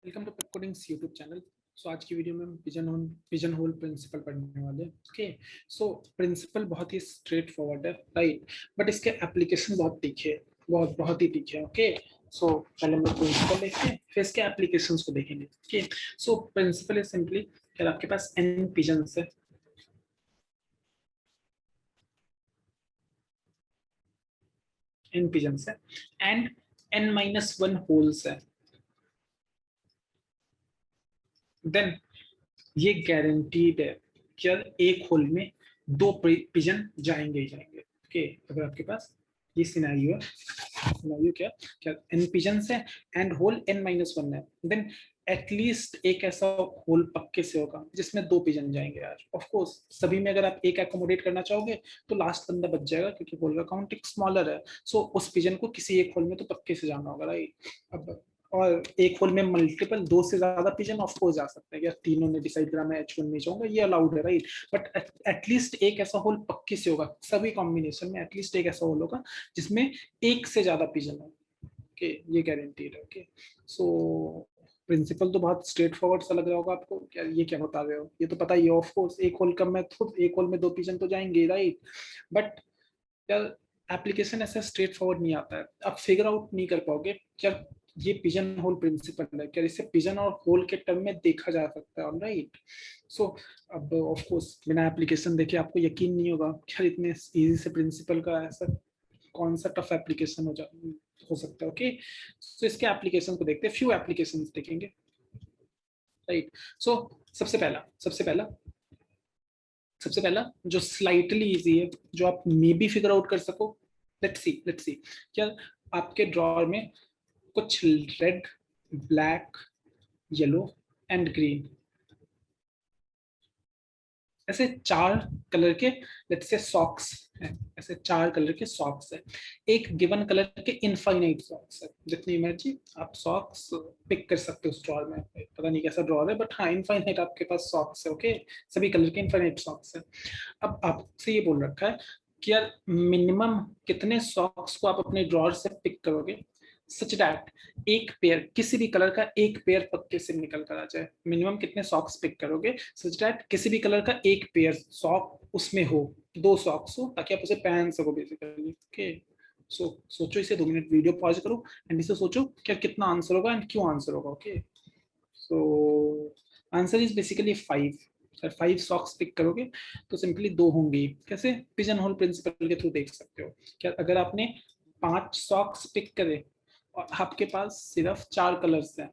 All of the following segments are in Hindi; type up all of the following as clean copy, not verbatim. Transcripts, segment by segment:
Welcome to Pep codings YouTube channel. So आज की वीडियो में हम पिजन होल प्रिंसिपल पढ़ने वाले हैं। ओके, सो प्रिंसिपल बहुत ही स्ट्रेट फॉरवर्ड है, राइट, बट इसके एप्लीकेशन बहुत तीखे है, बहुत ही तीखे है। ओके, सो पहले हम लोग प्रिंसिपल देखते हैं, फिर इसके एप्लीकेशंस को देखेंगे। Okay, so principle is simply कि आपके पास n पिजन्स है, एंड n-1 होल्स है, देन ये गारंटीड है कि यार एक होल में दो पिजन जाएंगे ही जाएंगे। ओके, अगर आपके पास ये सिनेरियो है, सिनेरियो क्या क्या एन पिजन्स है एंड होल n-1 है, देन एटलीस्ट एक ऐसा होल पक्के से होगा जिसमें दो पिजन जाएंगे। यार ऑफ कोर्स सभी में अगर आप एक एकोमोडेट करना चाहोगे तो लास्ट बंदा बच जाएगा, क्योंकि होल का काउंट एक स्मॉलर है। सो उस पिजन को किसी एक होल में तो पक्के से जाना होगा, राइट। अब और एक होल में मल्टीपल दो से ज्यादा पिजन ऑफ कोर्स जा सकते हैं, या तीनों ने डिसाइड करा मैं H1 में जाऊंगा, ये अलाउड है, राइट। बट एटलीस्ट एक ऐसा होल पक्की से होगा, सभी कॉम्बिनेशन में एटलीस्ट एक ऐसा होल होगा जिसमें एक से ज्यादा पिजन है। ओके, ये गारंटीड है। ओके, सो प्रिंसिपल तो बहुत स्ट्रेट फॉरवर्ड सा लग रहा होगा आपको, क्या ये क्या बता रहे हो, ये तो पता ही है। ऑफ कोर्स एक होल कम है तो एक होल में दो पिजन तो जाएंगे, राइट। बट यार एप्लीकेशन ऐसा स्ट्रेट फॉरवर्ड नहीं आता है, आप फिगर आउट नहीं कर पाओगे क्या ये पिजन होल प्रिंसिपल है, क्या इसे पिजन और होल के टर्म में देखा जा सकता है, राइट। सो अब ऑफ कोर्स बिना एप्लीकेशन देखे आपको यकीन नहीं होगा क्या इतने इजी से प्रिंसिपल का ऐसा कौन सा टफ एप्लीकेशन हो सकता है। ओके, सो इसके एप्लीकेशन को देखते हैं, फ्यू एप्लीकेशन देखेंगे, राइट। सो सबसे पहला जो स्लाइटली इजी है, जो आप मे बी फिगर आउट कर सको। लेट्स सी क्या आपके ड्रॉअर में कुछ red, black, yellow and green ऐसे चार कलर के लेट्स से सॉक्स हैं, ऐसे चार कलर के सॉक्स है। एक गिवन कलर के इनफाइनाइट सॉक्स है, जितनी मर्जी आप सॉक्स पिक कर सकते हो उस ड्रॉअर में, पता नहीं कैसा ड्रॉअर है बट हाँ इनफाइनाइट आपके पास सॉक्स है। ओके, सभी कलर के इनफाइनाइट सॉक्स है। अब आपसे ये बोल रखा है कि यार मिनिमम कितने सॉक्स को आप अपने ड्रॉअर से पिक करोगे सच दैट एक पेयर किसी भी कलर का एक पेयर पक्के से निकल कर आ जाए। मिनिमम कितने सॉक्स पिक करोगे सच दैट किसी भी कलर का एक पेयर सॉक उसमें हो, दो सॉक्स हो, ताकि आप उसे पहन सको बेसिकली। ओके, सोचो इसे, 2 मिनट वीडियो पॉज करो एंड इसे सोचो क्या कितना आंसर होगा एंड क्यों आंसर होगा। Okay, so answer is basically 5। Sir 5 socks pick करोगे तो सिंपली दो होंगे। कैसे? पिजन होल प्रिंसिपल के थ्रू देख सकते हो। क्या अगर आपने 5 सॉक्स पिक करे और आपके पास सिर्फ 4 कलर्स हैं,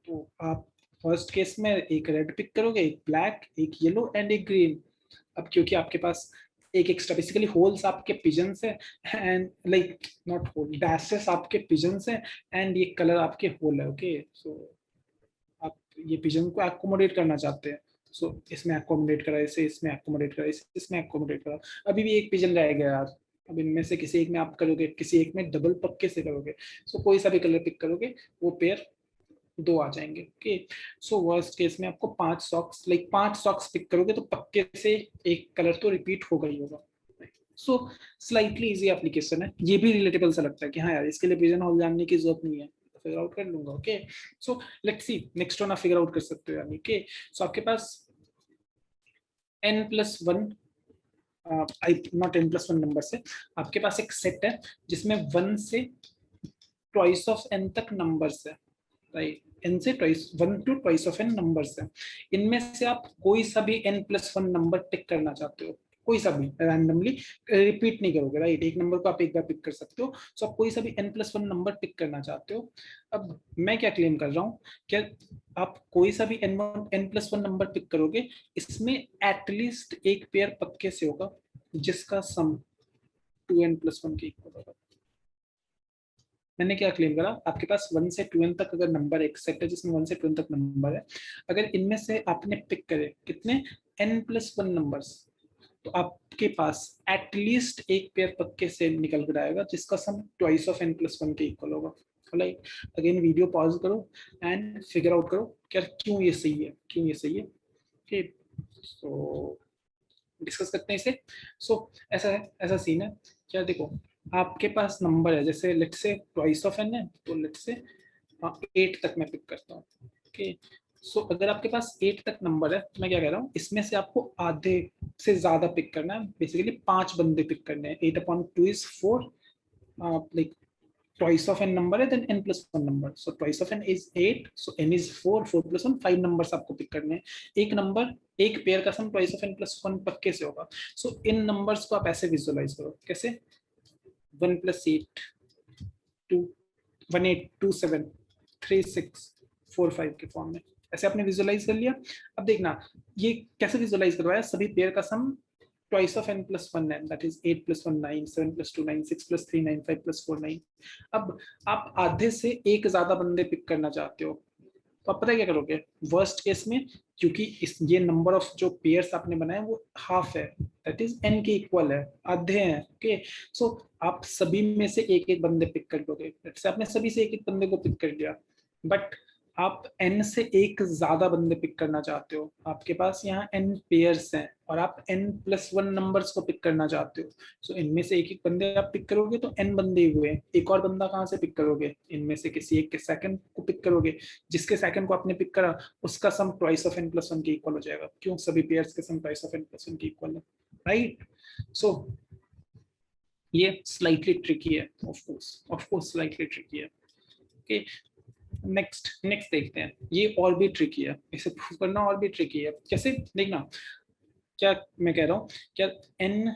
तो आप फर्स्ट केस में एक रेड पिक करोगे, एक ब्लैक, एक येलो एंड एक ग्रीन। अब क्योंकि आपके पास एक एक्स्ट्रा बेसिकली होल्स आपके पिजन्स है and like not hole dashes आपके पिजन्स है एंड ये कलर आपके होल है। ओके, सो आप ये पिजन को एकोमोडेट करना चाहते हैं, सो इसमें एकोमोडेट करा, इसे इसमें एकोमोडेट करा, इसे इसमें एकोमोडेट करा। अभी भी एक पिजन रह गया यार, अब इनमें से किसी एक में आप करोगे, किसी एक में डबल पक्के से करोगे, सो कोई सा भी कलर पिक करोगे वो पेयर दो आ जाएंगे। ओके, सो वर्स्ट केस में आपको 5 सॉक्स पिक करोगे तो पक्के से एक कलर तो रिपीट होगा ही होगा। सो स्लाइटली इजी एप्लीकेशन है, ये भी रिलेटेबल सा लगता है कि हाँ यार इसके लिए पिजन होल जानने की जरूरत नहीं है, फिगर आउट कर लूंगा। Okay, so let's see next one आप फिगर आउट कर सकते हो यानी। ओके, सो आपके पास n+1 नॉट n+1 नंबर से आपके पास एक सेट है जिसमें 1 से ट्वाइस ऑफ n तक नंबर्स है, राइट। n से twice 1 to twice of n numbers है। इनमें से आप कोई सा भी n+1 नंबर पिक करना चाहते हो, कोई सा भी रैंडमली, रिपीट नहीं करोगे, राइट। एक नंबर को आप एक बार पिक कर सकते हो, सो आप कोई सा भी n+1 नंबर पिक करना चाहते हो। अब मैं क्या क्लेम कर रहा हूँ, क्या आप कोई सा भी n+1 नंबर पिक करोगे, इसमें एटलीस्ट एक पेयर पक्के से होगा जिसका सम 2n+1 के इक्वल होगा। मैंने क्या क्लेम करा, आपके पास 1 से 2n तक अगर नंबर एक सेट है जिसमें 1 से 2n तक नंबर है, अगर इनमें से आपने पिक करे कितने n+1 नंबर्स, तो आपके पास एटलीस्ट एक पेयर पक्के से निकल कर आएगा जिसका सम ट्वाइस ऑफ n+1 के इक्वल होगा। लाइक अगेन वीडियो पॉज करो एंड फिगर आउट करो क्या क्यों ये सही है, क्यों ये सही है। ओके, सो डिस्कस करते हैं इसे। सो ऐसा है, ऐसा सीन है क्या, देखो आपके पास नंबर है जैसे let's say twice of n है, तो लेट्स से हाँ 8 तक मैं पिक करता हूँ। ओके, सो अगर आपके पास 8 तक नंबर है तो मैं क्या कह रहा हूँ, इसमें से आपको आधे से ज्यादा पिक करना है, बेसिकली 5 बंदे पिक करने हैं। 8/2 is 4, like twice of n number है, then n plus 1 number, so twice of n is 8, so n is 4, 4 plus 1 5 numbers आपको पिक करने हैं। एक नंबर एक पेयर का सम twice of n plus 1 पक्के से होगा। सो इन नंबर्स को आप ऐसे विजुअलाइज करो, कैसे 1 plus 8 2 1 8 2 7 3 6 4 5 के फॉर्म में ऐसे आपने विजुअलाइज कर लिया। अब देखना ये कैसे विजुअलाइज करवाया, सभी पेयर का सम twice of n plus 1 n, that is 8 plus 1 9, 7 plus 2 9, 6 plus 3 9, 5 plus 4 9। अब आप आधे से एक ज्यादा बंदे पिक करना चाहते हो, तो आप पता है क्या करोगे वर्स्ट केस में, क्योंकि इस ये नंबर ऑफ जो पेयर्स आपने बनाए वो हाफ है, दैट इज n के इक्वल है, आधे हैं। ओके, सो आप सभी में से एक एक बंदे पिक कर लोगे। जैसे आपने सभी से एक एक बंदे को पिक कर लिया, बट आप n से एक ज्यादा बंदे पिक करना चाहते हो, आपके पास यहाँ n पेयर्स हैं और आप n+1 नंबर्स को पिक करना चाहते हो। सो इनमें से एक एक बंदे आप पिक करोगे तो n बंदे हुए, एक और बंदा कहाँ से पिक करोगे, इनमें से किसी एक के सेकंड को पिक करोगे, जिसके सेकंड को आपने पिक करा उसका सम ट्वाइस ऑफ n+1 के इक्वल हो जाएगा। क्यों, सभी पेयर्स के सम ट्वाइस ऑफ n+1 के इक्वल है, राइट। सो ये स्लाइटली ट्रिकी है, ऑफ कोर्स स्लाइटली ट्रिकी है। ओके, नेक्स्ट देखते हैं, ये और भी ट्रिकी है, इसे प्रूव करना और भी ट्रिकी है। कैसे देखना, क्या मैं कह रहा हूँ, क्या n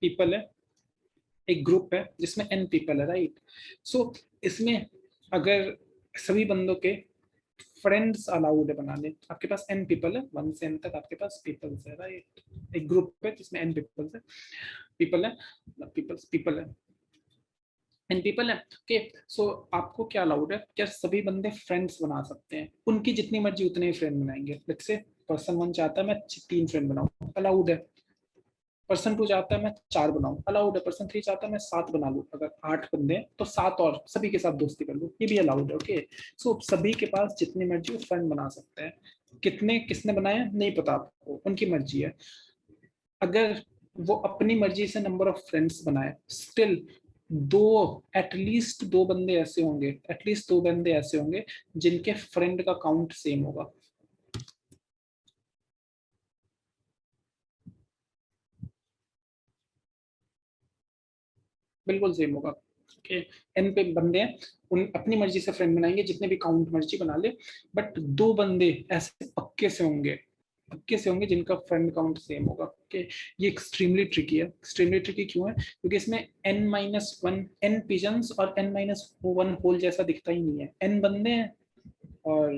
पीपल है, एक ग्रुप है जिसमें n पीपल है, राइट। सो इसमें अगर सभी बंदों के फ्रेंड्स अलाउड है बनाने, आपके पास n पीपल है, 1 से n तक आपके पास पीपल्स है, राइट। एक ग्रुप है जिसमें n पीपल्स है, पीपल है, एंड पीपल है। ओके, सो आपको क्या अलाउड है, क्या सभी बंदे फ्रेंड्स बना सकते हैं, उनकी जितनी मर्जी उतने ही फ्रेंड बनाएंगे। लेट्स से पर्सन 1 चाहता है मैं 3 फ्रेंड बनाऊं, अलाउड है। पर्सन 2 चाहता है मैं 4 बनाऊं, अलाउड है। पर्सन 3 चाहता है मैं 7 बना लूं, अगर 8 बंदे हैं तो 7 और सभी के साथ दोस्ती कर लूं, ये भी अलाउड है। ओके, सो सभी के पास जितनी मर्जी वो फ्रेंड बना सकते हैं। कितने किसने बनाए नहीं पता आपको, उनकी मर्जी है। अगर वो अपनी मर्जी से नंबर ऑफ फ्रेंड्स बनाए, स्टिल दो एटलीस्ट दो बंदे ऐसे होंगे, एटलीस्ट दो बंदे ऐसे होंगे जिनके फ्रेंड का काउंट सेम होगा। बिल्कुल सेम होगा। ओके, एन पे बंदे हैं, उन अपनी मर्जी से फ्रेंड बनाएंगे, जितने भी काउंट मर्जी बना ले, बट दो बंदे ऐसे पक्के से होंगे जिनका फ्रेंड काउंट सेम होगा। ओके, ये एक्सट्रीमली ट्रिकी है। एक्सट्रीमली ट्रिकी क्यों है, क्योंकि इसमें n-1 n पिजन्स और n-1 होल जैसा दिखता ही नहीं है। n बंदे हैं और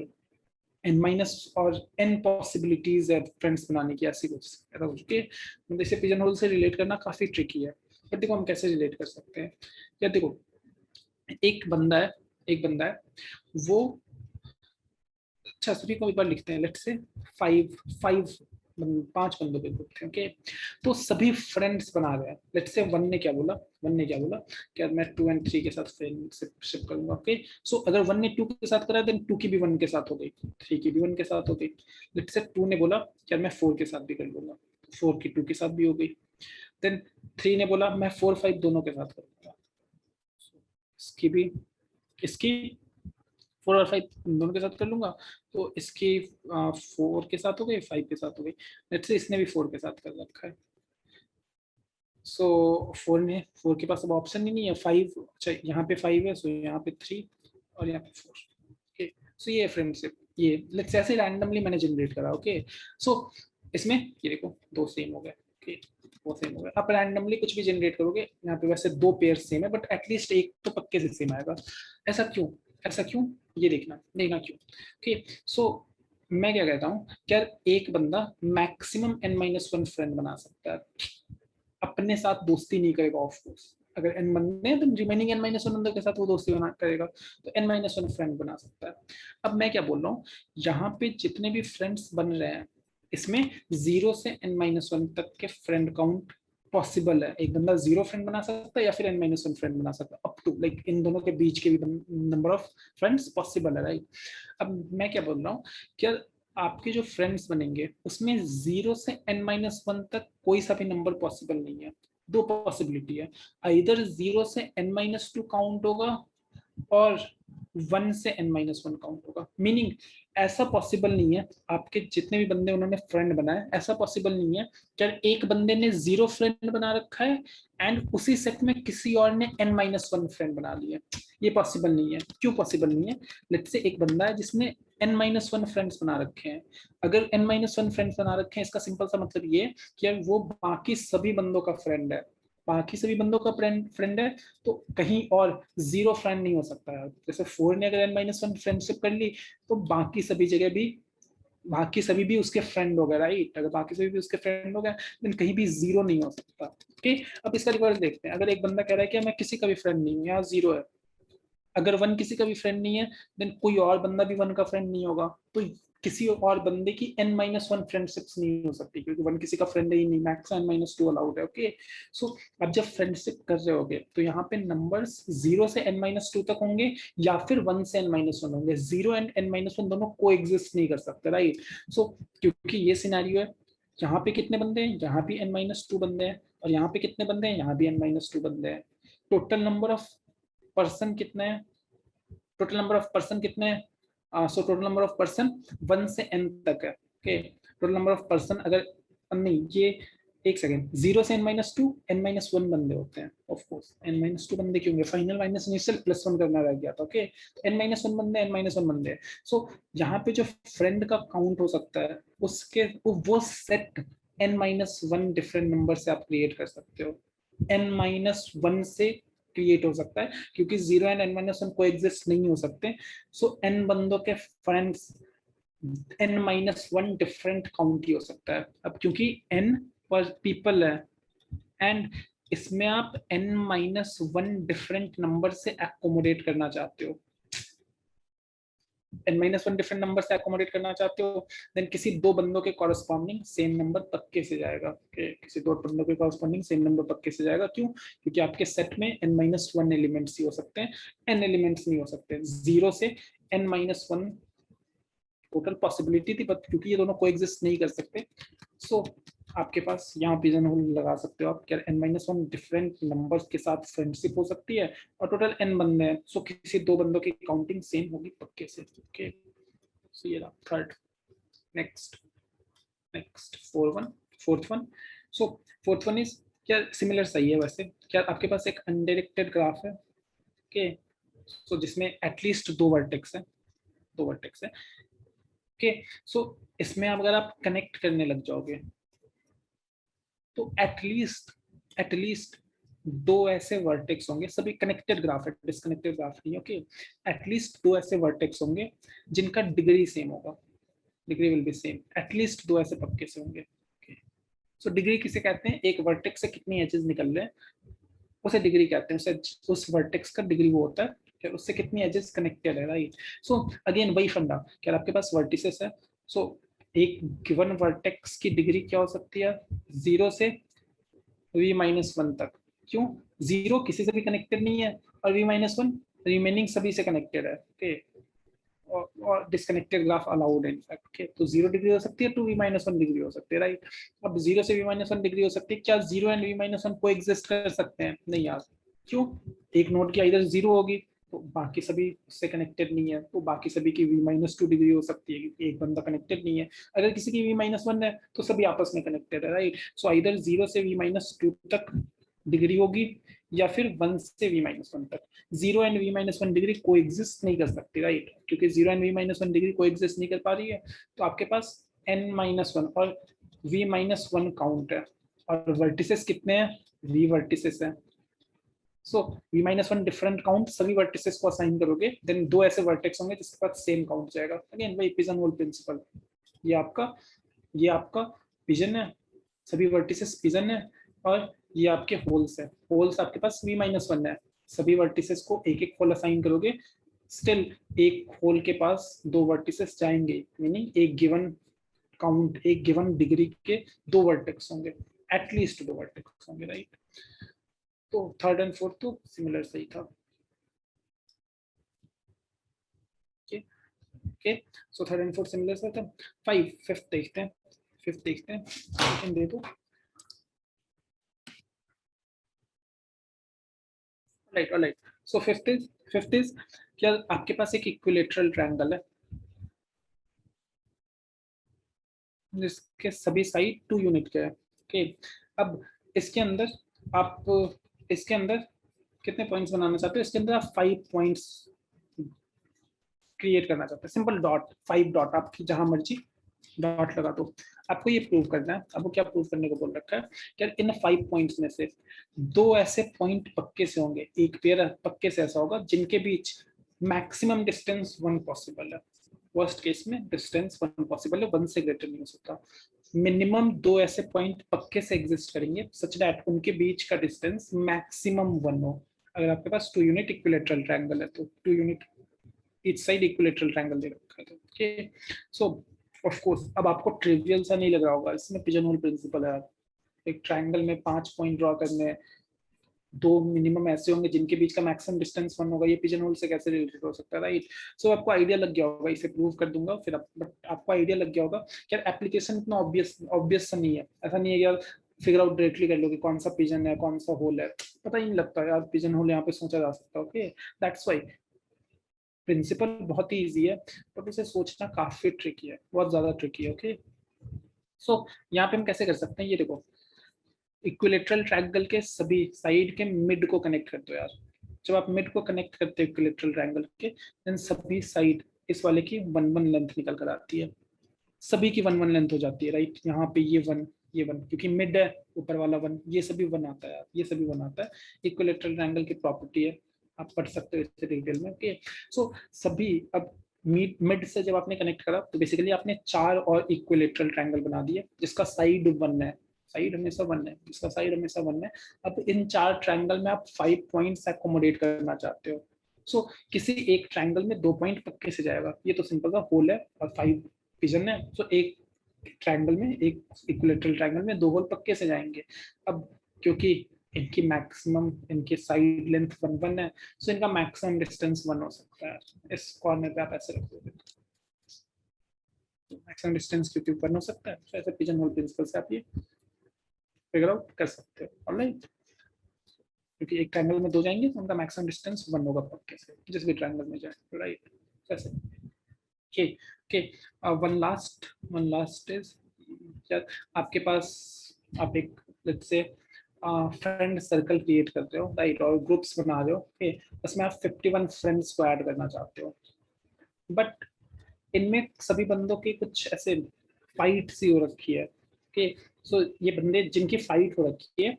n माइनस और n पॉसिबिलिटीज है फ्रेंड्स बनाने की, ऐसी कुछ ऐसा कुछ के, मतलब इसे पिजन होल से रिलेट करना काफी ट्रिकी है। बट देखो हम कैसे रिलेट कर सकते हैं, या देखो एक बंदा है वो, अच्छा सभी को एक बार लिखते हैं, लेट्स से 5 5 बंदों के ग्रुप थे। ओके, तो सभी फ्रेंड्स बना रहे हैं। लेट्स से वन ने क्या बोला, क्या मैं 2 और 3 के साथ फ्रेंडशिप करूंगा। ओके, सो अगर 1 ने 2 के साथ करा, देन 2 की भी 1 के साथ हो गई, 3 की भी 1 के साथ हो गई। लेट्स से 2 ने बोला क्या मैं 4 के साथ भी कर लूंगा, 4 की 2 के साथ भी हो गई। देन 3 ने बोला मैं 4 5 दोनों के साथ करूंगा, इसकी भी, इसकी 4 और 5 दोनों के साथ कर लूंगा, तो इसकी 4 के साथ हो गई, 5 के साथ हो गई। लेट्स से इसने भी 4 के साथ कर रखा है। सो 4 के पास अब ऑप्शन ही नहीं है, 5, अच्छा यहाँ पे 5 है, सो यहाँ पे 3 और यहाँ पे 4। ओके, सो ये फ्रेंडशिप, ये लेट्स ऐसे रैंडमली मैंने जनरेट करा। ओके, सो इसमें ये देखो दो सेम हो गए। ओके, वो सेम हो गए। आप रैंडमली कुछ भी जनरेट करोगे, यहाँ पे वैसे दो पेयर सेम है, बट एटलीस्ट एक तो पक्के से सेम आएगा। ऐसा क्यों, ऐसा क्यों, ये देखना क्यों। ओके, सो मैं क्या कहता हूँ, क्या एक बंदा मैक्सिमम n-1 फ्रेंड बना सकता है, अपने साथ दोस्ती नहीं करेगा ऑफ कोर्स। अगर n बनने तो रिमेनिंग n-1 बंदों के साथ वो दोस्ती बना करेगा, तो n-1 फ्रेंड बना सकता है। अब मैं क्या बोल रहा हूँ, यहाँ पे जितने भी फ्रेंड्स बन रहे हैं, इसमें 0 से n-1 तक के फ्रेंड काउंट पॉसिबल है। एक बंदा 0 फ्रेंड बना सकता है या फिर n-1 फ्रेंड बना सकता है, अप टू लाइक इन दोनों के बीच के भी नंबर ऑफ फ्रेंड्स पॉसिबल है, राइट। अब मैं क्या बोल रहा हूँ, क्या आपके जो फ्रेंड्स बनेंगे उसमें 0 से n-1 तक कोई सा भी नंबर पॉसिबल नहीं है। दो पॉसिबिलिटी है, इधर 0 से n-2 काउंट होगा और 1 से n-1 काउंट होगा। मीनिंग ऐसा पॉसिबल नहीं है, आपके जितने भी बंदे उन्होंने फ्रेंड बनाए, ऐसा पॉसिबल नहीं है कि एक बंदे ने 0 फ्रेंड बना रखा है एंड उसी सेट में किसी और ने n-1 फ्रेंड बना लिया। ये पॉसिबल नहीं है। क्यों पॉसिबल नहीं है? लेट्स से एक बंदा है जिसने n-1 फ्रेंड्स बना रखे हैं। अगर n-1 फ्रेंड्स बना रखे हैं, इसका सिंपल सा मतलब ये कि यार वो बाकी सभी बंदों का फ्रेंड है, बाकी सभी बंदों का फ्रेंड है, तो कहीं और 0 फ्रेंड नहीं हो सकता है। जैसे 4 ने अगर n-1 फ्रेंडशिप कर ली तो बाकी सभी जगह भी, बाकी सभी भी उसके फ्रेंड हो गए, राइट? अगर बाकी सभी भी उसके फ्रेंड हो गए देन कहीं भी 0 नहीं हो सकता। ओके, अब इसका रिवर्स देखते हैं। अगर एक बंदा कह रहा है कि मैं किसी का भी फ्रेंड नहीं हूँ, यहाँ 0 है। अगर 1 किसी का भी फ्रेंड नहीं है देन कोई और बंदा भी 1 का फ्रेंड नहीं होगा, तो किसी और बंदे की n-1 फ्रेंडशिप्स नहीं हो सकती, क्योंकि 1 किसी का फ्रेंड ही नहीं, मैक्स n-2 अलाउड है। ओके, सो अब जब फ्रेंडशिप कर रहे होगे तो यहाँ पे नंबर्स 0 से n-2 तक होंगे या फिर 1 से n-1 होंगे। 0 एंड n-1 दोनों को एग्जिस्ट नहीं कर सकते, राइट? सो क्योंकि ये सिनेरियो है, यहाँ पे कितने बंदे हैं, यहाँ भी n-2 बंदे हैं, और यहाँ पे कितने बंदे हैं, यहाँ भी n-2 बंदे हैं। टोटल नंबर ऑफ पर्सन कितने हैं, टोटल नंबर ऑफ पर्सन कितने हैं? So total number of person 1 से n तक है। Okay, total number of person अगर नहीं, ये एक सेकेंड, 0 से n-2 n-1 बंदे होते हैं। ऑफ कोर्स n-2 बंदे क्यों होंगे, फाइनल माइनस इनिशियल प्लस 1 करना रह गया था। ओके, तो n-1 बंदे, n-1 बंदे। सो यहाँ पे जो फ्रेंड का काउंट हो सकता है उसके वो सेट n-1 डिफरेंट नंबर से आप क्रिएट कर सकते हो। n-1 से क्रिएट हो सकता है, क्योंकि 0 एंड n-1 को एग्जिस्ट नहीं हो सकते। सो n बंदों के फ्रेंड्स n-1 डिफरेंट काउंट ही हो सकता है। अब क्योंकि n पर पीपल है एंड इसमें आप n-1 डिफरेंट नंबर से एकोमोडेट करना चाहते हो, n-1 डिफरेंट नंबर से एकोमोडेट करना चाहते हो, देन किसी दो बंदों के कॉरेस्पॉन्डिंग सेम नंबर पक्के से जाएगा। किसी दो बंदों के कॉरेस्पॉन्डिंग सेम नंबर पक्के से जाएगा। क्यों? क्योंकि आपके सेट में n-1 एलिमेंट्स ही हो सकते हैं, n एलिमेंट्स नहीं हो सकते। 0 से n-1 टोटल पॉसिबिलिटी थी, बट क्योंकि ये दोनों को एग्जिस्ट नहीं कर सकते, सो आपके पास यहाँ पिजन होल लगा सकते हो आप, क्या n-1 डिफरेंट नंबर्स के साथ फ्रेंडशिप हो सकती है और टोटल n बंदे हैं, सो किसी दो बंदों की काउंटिंग सेम होगी पक्के से। ओके, सो ये रहा third. Next next fourth one. So fourth one is, क्या सिमिलर सही है वैसे, क्या आपके पास एक अनडायरेक्टेड ग्राफ है? ओके, सो जिसमें एटलीस्ट दो वर्टेक्स है, दो वर्टेक्स है। ओके, सो इसमें अगर आप कनेक्ट करने लग जाओगे तो एटलीस्ट दो ऐसे वर्टेक्स होंगे, सभी कनेक्टेड ग्राफ है, डिस्कनेक्टेड ग्राफ नहीं। ओके, एटलीस्ट दो ऐसे वर्टेक्स होंगे जिनका डिग्री सेम होगा, degree will be same, at least दो ऐसे पक्के से होंगे। सो डिग्री किसे कहते हैं? एक वर्टेक्स से कितनी एजेस निकल रहे हैं उसे डिग्री कहते हैं। उस वर्टेक्स का डिग्री वो होता है कि उससे कितनी एजेस कनेक्टेड है, राइट? सो अगेन वही फंडा, क्या आपके पास वर्टिसेस है, सो एक गिवन वर्टेक्स की डिग्री क्या हो सकती है? 0 से v-1 तक। क्यों? 0 किसी से भी कनेक्टेड नहीं है और v-1 रिमेनिंग सभी से कनेक्टेड है। ओके, और डिस्कनेक्टेड ग्राफ अलाउड है इनफैक्ट। ओके, तो 0 डिग्री हो सकती है, टू v-1 डिग्री हो सकती है, राइट? अब 0 से v-1 डिग्री हो सकती है, क्या 0 एंड v-1 को एग्जिस्ट कर सकते हैं? नहीं यार। क्यों? एक नोड की इधर 0 होगी तो बाकी सभी उससे कनेक्टेड नहीं है, तो बाकी सभी की v-2 डिग्री हो सकती है, क्योंकि एक बंदा कनेक्टेड नहीं है। अगर किसी की v-1 है तो सभी आपस में कनेक्टेड है, राइट? सो इधर 0 से v-2 तक डिग्री होगी या फिर 1 से v-1 तक। 0 एंड v-1 डिग्री को एग्जिस्ट नहीं कर सकती, राइट? क्योंकि 0 एंड v-1 डिग्री को एग्जिस्ट नहीं कर पा रही है, तो आपके पास n-1 और v-1 काउंट है, और वर्टिसेस कितने हैं? v वर्टिसेस है। सो v-1 डिफरेंट काउंट सभी वर्टिसेस को असाइन करोगे, देन दो ऐसे वर्टेक्स होंगे जिसके पास सेम काउंट जाएगा। अगेन वही पिजन होल प्रिंसिपल, ये आपका पिजन है, सभी वर्टिसेस पिजन है, और ये आपके होल्स है, होल्स आपके पास v-1 है, सभी वर्टिसेस को एक एक होल असाइन करोगे, स्टिल एक होल के पास दो वर्टिसेस जाएंगे, मीनिंग एक गिवन काउंट, एक गिवन डिग्री के दो वर्टेक्स होंगे, एटलीस्ट दो वर्टेक्स होंगे, राइट? तो थर्ड एंड फोर्थ तो सिमिलर सही था। Okay, so third and fourth similar सा था। फिफ्थ देखते हैं, दे दो। Right, all right. So fifth is क्या आपके पास एक इक्विलेटरल ट्रायंगल है जिसके सभी साइड 2 यूनिट के हैं, ओके। अब इसके अंदर आप इसके अंदर कितने पॉइंट्स बनाना चाहते हो? इसके अंदर आप 5 पॉइंट्स क्रिएट करना चाहते हैं, सिंपल डॉट, 5 डॉट, आपकी जहां मर्जी डॉट लगा दो। आपको ये प्रूव करना है। अब वो क्या प्रूव करने को बोल रखा है कि इन 5 पॉइंट्स में से 2 ऐसे पॉइंट पक्के से होंगे, एक पेयर पक्के से ऐसा होगा जिनके बीच मैक्सिमम डिस्टेंस 1 पॉसिबल है। वर्स्ट केस में डिस्टेंस 1 पॉसिबल है, 1 से ग्रेटर नहीं हो सकता। मिनिमम 2 ऐसे पॉइंट पक्के से एग्जिस्ट करेंगे सच दैट उनके बीच का डिस्टेंस मैक्सिमम 1 हो। अगर आपके पास 2 यूनिट इक्विलेटरल ट्रायंगल है तो 2 unit each side equilateral triangle दे रखा है, ओके। सो ऑफ कोर्स अब आपको ट्रिवियल सा नहीं लग रहा होगा, इसमें पिजन होल प्रिंसिपल है। एक ट्रायंगल में 5 पॉइंट ड्रॉ करने, 2 मिनिमम ऐसे होंगे जिनके बीच का मैक्सिमम डिस्टेंस 1 होगा, ये पिजन होल से कैसे रिलेटेड हो सकता है, राइट। सो आपको आइडिया लग गया होगा, इसे प्रूव कर दूंगा फिर बट आपको आइडिया लग गया होगा कि यार एप्लीकेशन इतना ऑब्वियस सा नहीं है। ऐसा नहीं है यार फिगर आउट डायरेक्टली कर लो कि कौन सा पिजन है कौन सा होल है, पता ही नहीं लगता यार पिजन होल यहाँ पे सोचा जा सकता है, ओके। दैट्स वाई प्रिंसिपल बहुत ही इजी है बट उसे सोचना काफी ट्रिकी है, बहुत ज्यादा ट्रिकी है, ओके। सो यहाँ पे हम कैसे कर सकते हैं, ये देखो, इक्विलेटरल ट्रायंगल के सभी साइड के मिड को कनेक्ट कर दो यार। जब आप मिड को कनेक्ट करते हो इक्विलेटरल ट्रायंगल के, देन सभी साइड इस वाले की 1 1 लेंथ निकल कर आती है, सभी की 1 1 लेंथ हो जाती है, राइट। यहाँ पे ये 1 ये 1 क्योंकि मिड है, ऊपर वाला 1, ये सभी 1 आता है यार, ये सभी 1 आता है। इक्विलेटरल ट्रायंगल की प्रॉपर्टी है, आप पढ़ सकते हो इससे डिटेल में, ओके। सो सभी अब मिड से जब आपने कनेक्ट करा तो बेसिकली आपने 4 और इक्विलेटरल ट्रायंगल बना दिए जिसका साइड 1 है, साइड हमेशा 1 है, जिसका साइड हमेशा 1 है। अब इन 4 ट्रायंगल में आप 5 पॉइंट्स एकोमोडेट करना चाहते हो। सो किसी एक ट्रायंगल में 2 पॉइंट पक्के से जाएगा, ये तो सिंपल सा होल है और 5 पिजन है। सो एक ट्रायंगल में, एक इक्विलेटरल ट्रायंगल में 2 होल पक्के से जाएंगे। अब क्योंकि इनकी मैक्सिमम, इनके साइड लेंथ 1 1 है, सो इनका मैक्सिमम डिस्टेंस 1 हो सकता है। इस कॉर्नर पे आप ऐसे रख दोगे मैक्सिमम डिस्टेंस क्योंकि 1 हो सकता है, तो ऐसे पिजन होल प्रिंसिपल से आप ये फिगर आउट कर सकते हो, ऑलराइट। क्योंकि एक ट्रायंगल में 2 जाएंगे तो उनका मैक्सिमम डिस्टेंस 1 होगा पक्के से, जिस भी ट्रायंगल में जाए, राइट। ऐसे, okay okay. One last is, क्या आपके पास, आप एक let's say friend circle create करते हो, राइट, और ग्रुप्स बना रहे हो, ओके। उसमें आप 51 फ्रेंड्स को ऐड करना चाहते हो, बट इनमें सभी बंदों की कुछ ऐसे फाइट सी हो रखी है, ओके। सो ये बंदे जिनकी फाइट हो रखी है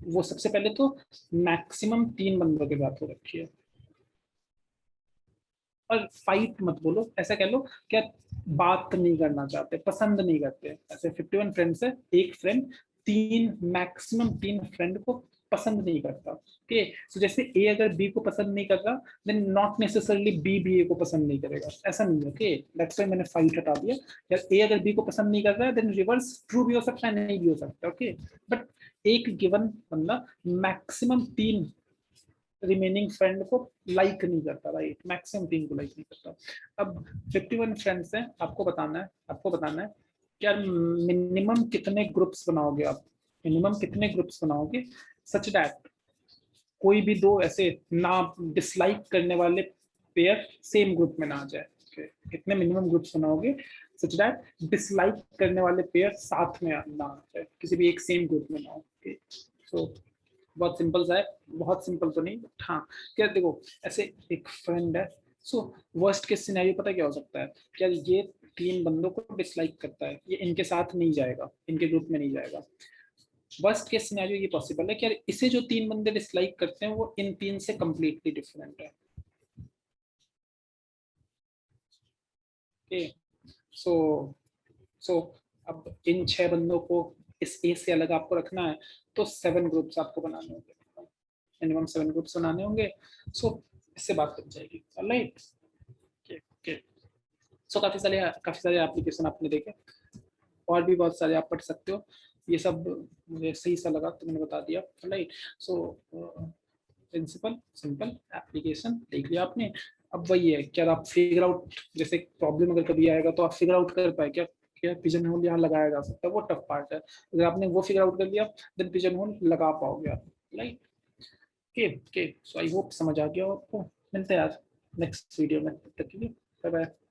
वो सबसे पहले तो मैक्सिमम 3 बंदों के साथ हो रखी है। और फाइट मत बोलो, ऐसा कह लो क्या, बात नहीं करना चाहते, पसंद नहीं करते। ऐसे 51 फ्रेंड्स है, एक फ्रेंड 3, मैक्सिमम 3 फ्रेंड को पसंद नहीं करता, ओके। सो जैसे ए अगर बी को पसंद नहीं कर रहा, देन नॉट नेसेसरली बी ए को पसंद नहीं करेगा, ऐसा नहीं है, ओके। दैट्स व्हाई मैंने फाइट हटा दिया। यार ए अगर बी को पसंद नहीं कर रहा है, देन रिवर्स ट्रू भी हो सकता है, नहीं भी हो सकता, ओके। बट एक गिवन बंदा मैक्सिमम 3 रिमेनिंग फ्रेंड को लाइक नहीं करता, राइट, मैक्सिमम 3 को लाइक नहीं करता। अब 51 फ्रेंड्स हैं, आपको बताना है कि यार मिनिमम कितने ग्रुप्स बनाओगे आप, मिनिमम कितने ग्रुप्स बनाओगे सच दैट कोई भी 2 ऐसे ना डिसलाइक करने वाले पेयर सेम ग्रुप में ना आ जाए, कितने मिनिमम ग्रुप्स बनाओगे सच दैट डिसलाइक करने वाले पेयर साथ में ना आ जाए, किसी भी एक सेम ग्रुप में ना हो, सो बहुत सिंपल सा है, बहुत सिंपल तो नहीं बट हाँ। क्या देखो, ऐसे एक फ्रेंड है, सो वर्स्ट केस सिनेरियो पता क्या हो सकता है, क्या ये 3 बंदों को डिसलाइक करता है, ये इनके साथ नहीं जाएगा, इनके ग्रुप में नहीं जाएगा। वर्स्ट केस सिनेरियो ये पॉसिबल है कि यार इसे जो 3 बंदे डिसलाइक करते हैं वो इन 3 से कंप्लीटली डिफरेंट है, ओके। सो सो अब इन 6 बंदों को इस ए से अलग आपको रखना है, तो 7 ग्रुप्स आपको बनाने होंगे, मिनिमम 7 ग्रुप्स बनाने होंगे। सो इससे बात बन जाएगी, ऑलराइट, ओके। सो काफी सारे एप्लीकेशन आपने देखे, और भी बहुत सारे आप पढ़ सकते हो, ये सब मुझे सही सा लगा तो मैंने बता दिया, right. So principal simple, application देख लिया आपने। अब वही है, क्या आप फिगर आउट, जैसे प्रॉब्लम अगर कभी आएगा तो आप फिगर आउट कर पाए क्या, क्या पिजन होल यहाँ लगाया जा सकता है, वो टफ पार्ट है। अगर आपने वो फिगर आउट कर लिया देन पिजन होल लगा पाओगे आप, right. Okay okay. So I hope समझ आ गया आपको। मिलते हैं यार नेक्स्ट वीडियो में, तब तक के लिए बाय बाय।